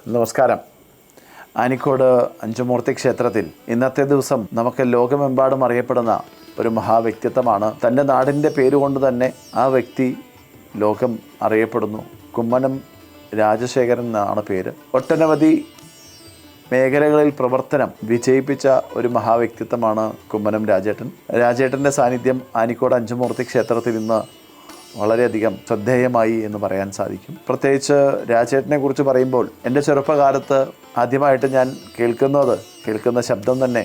നമസ്കാരം. ആനിക്കോട് അഞ്ചുമൂർത്തി ക്ഷേത്രത്തിൽ ഇന്നത്തെ ദിവസം നമുക്ക് ലോകമെമ്പാടും അറിയപ്പെടുന്ന ഒരു മഹാവ്യക്തിത്വമാണ്. തൻ്റെ നാടിൻ്റെ പേരുകൊണ്ട് തന്നെ ആ വ്യക്തി ലോകം അറിയപ്പെടുന്നു. കുമ്മനം രാജശേഖരൻ എന്നാണ് പേര്. ഒട്ടനവധി മേഖലകളിൽ പ്രവർത്തനം വിജയിപ്പിച്ച ഒരു മഹാവ്യക്തിത്വമാണ് കുമ്മനം രാജേട്ടൻ്റെ സാന്നിധ്യം ആനിക്കോട് അഞ്ചുമൂർത്തി ക്ഷേത്രത്തിൽ ഇന്ന് വളരെയധികം ശ്രദ്ധേയമായി എന്ന് പറയാൻ സാധിക്കും. പ്രത്യേകിച്ച് രാജേട്ടനെ കുറിച്ച് പറയുമ്പോൾ എൻ്റെ ചെറുപ്പകാലത്ത് ആദ്യമായിട്ട് ഞാൻ കേൾക്കുന്ന ശബ്ദം തന്നെ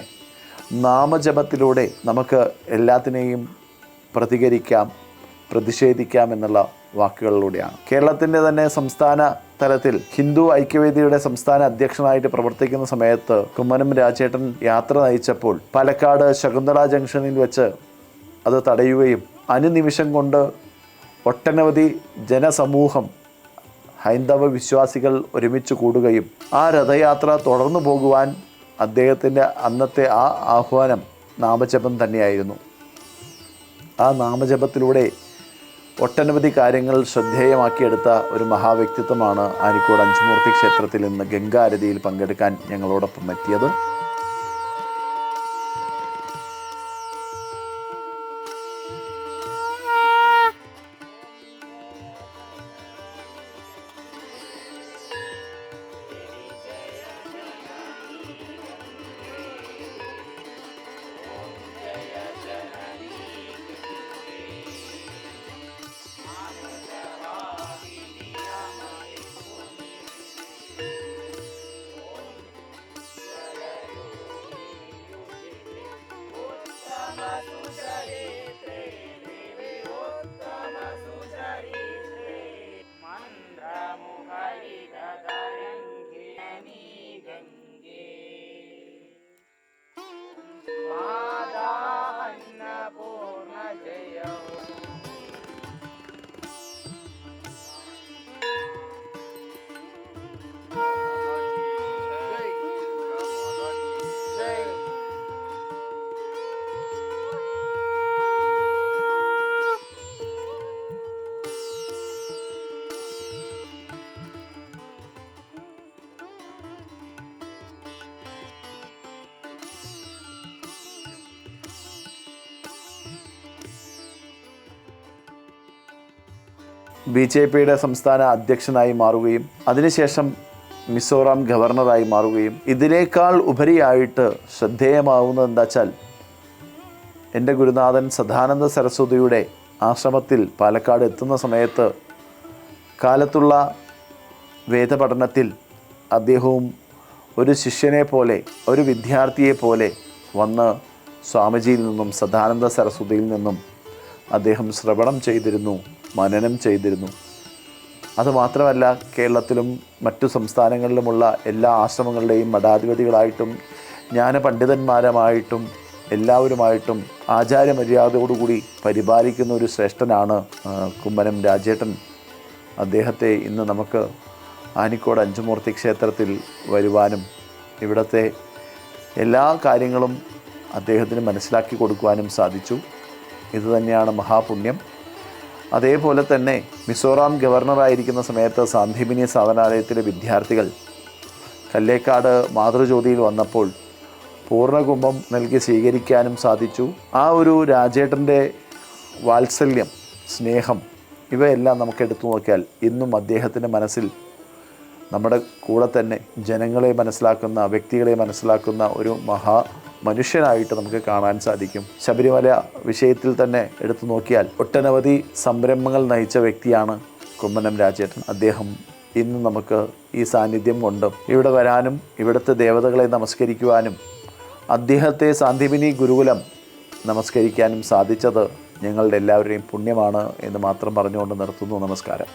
നാമജപത്തിലൂടെ നമുക്ക് എല്ലാത്തിനെയും പ്രതിഷേധിക്കാം എന്നുള്ള വാക്കുകളിലൂടെയാണ്. കേരളത്തിൻ്റെ തന്നെ സംസ്ഥാന തലത്തിൽ ഹിന്ദു ഐക്യവേദിയുടെ സംസ്ഥാന അധ്യക്ഷനായിട്ട് പ്രവർത്തിക്കുന്ന സമയത്ത് കുമ്മനം രാജേട്ടൻ യാത്ര നയിച്ചപ്പോൾ പാലക്കാട് ശകുന്തള ജംഗ്ഷനിൽ വെച്ച് അത് തടയുകയും അനുനിമിഷം കൊണ്ട് ഒട്ടനവധി ജനസമൂഹം ഹൈന്ദവ വിശ്വാസികൾ ഒരുമിച്ച് കൂടുകയും ആ രഥയാത്ര തുടർന്നു പോകുവാൻ അദ്ദേഹത്തിൻ്റെ അന്നത്തെ ആ ആഹ്വാനം നാമജപം തന്നെയായിരുന്നു. ആ നാമജപത്തിലൂടെ ഒട്ടനവധി കാര്യങ്ങൾ ശ്രദ്ധേയമാക്കിയെടുത്ത ഒരു മഹാവ്യക്തിത്വമാണ് ആനിക്കോട് അഞ്ചുമൂർത്തി ക്ഷേത്രത്തിൽ ഇന്ന് ഗംഗാരതിയിൽ പങ്കെടുക്കാൻ ഞങ്ങളോടൊപ്പം എത്തിയത്. BJPയുടെ സംസ്ഥാന അധ്യക്ഷനായി മാറുകയും അതിനുശേഷം മിസോറാം ഗവർണറായി മാറുകയും ഇതിനേക്കാൾ ഉപരിയായിട്ട് ശ്രദ്ധേയമാവുന്നത് എന്താ വെച്ചാൽ എൻ്റെ ഗുരുനാഥൻ സദാനന്ദ സരസ്വതിയുടെ ആശ്രമത്തിൽ പാലക്കാട് എത്തുന്ന സമയത്ത് കാലത്തുള്ള വേദപഠനത്തിൽ അദ്ദേഹവും ഒരു ശിഷ്യനെ പോലെ ഒരു വിദ്യാർത്ഥിയെ പോലെ വന്ന് സ്വാമിജിയിൽ നിന്നും സദാനന്ദ സരസ്വതിയിൽ നിന്നും അദ്ദേഹം ശ്രവണം ചെയ്തിരുന്നു, മനനം ചെയ്തിരുന്നു. അതുമാത്രമല്ല, കേരളത്തിലും മറ്റു സംസ്ഥാനങ്ങളിലുമുള്ള എല്ലാ ആശ്രമങ്ങളുടെയും മഠാധിപതികളായിട്ടും ജ്ഞാനപണ്ഡിതന്മാരുമായിട്ടും എല്ലാവരുമായിട്ടും ആചാര്യമര്യാദയോടുകൂടി പരിപാലിക്കുന്ന ഒരു ശ്രേഷ്ഠനാണ് കുമ്മനം രാജേട്ടൻ. അദ്ദേഹത്തെ ഇന്ന് നമുക്ക് ആനിക്കോട് അഞ്ചുമൂർത്തി ക്ഷേത്രത്തിൽ വരുവാനും ഇവിടുത്തെ എല്ലാ കാര്യങ്ങളും അദ്ദേഹത്തിന് മനസ്സിലാക്കി കൊടുക്കുവാനും സാധിച്ചു. ഇതുതന്നെയാണ് മഹാപുണ്യം. അതേപോലെ തന്നെ മിസോറാം ഗവർണറായിരിക്കുന്ന സമയത്ത് സാന്ദീപനി സാധനാലയത്തിലെ വിദ്യാർത്ഥികൾ കല്ലേക്കാട് മാതൃജ്യോതിയിൽ വന്നപ്പോൾ പൂർണ്ണകുംഭം നൽകി സ്വീകരിക്കാനും സാധിച്ചു. ആ ഒരു രാജേട്ടൻ്റെ വാത്സല്യം, സ്നേഹം, ഇവയെല്ലാം നമുക്ക് എടുത്തു നോക്കിയാൽ ഇന്നും അദ്ദേഹത്തിൻ്റെ മനസ്സിൽ നമ്മുടെ കൂടെ തന്നെ ജനങ്ങളെ മനസ്സിലാക്കുന്ന, വ്യക്തികളെ മനസ്സിലാക്കുന്ന ഒരു മനുഷ്യനായിട്ട് നമുക്ക് കാണാൻ സാധിക്കും. ശബരിമല വിഷയത്തിൽ തന്നെ എടുത്തു നോക്കിയാൽ ഒട്ടനവധി സംരംഭങ്ങൾ നയിച്ച വ്യക്തിയാണ് കുമ്മനം രാജേട്ടൻ. അദ്ദേഹം ഇന്ന് നമുക്ക് ഈ സാന്നിധ്യം കൊണ്ടും ഇവിടെ വരാനും ഇവിടുത്തെ ദേവതകളെ നമസ്കരിക്കുവാനും അദ്ദേഹത്തെ സാന്ദീപനി ഗുരുകുലം നമസ്കരിക്കാനും സാധിച്ചത് ഞങ്ങളുടെ എല്ലാവരുടെയും പുണ്യമാണ് എന്ന് മാത്രം പറഞ്ഞുകൊണ്ട് നിർത്തുന്നു. നമസ്കാരം.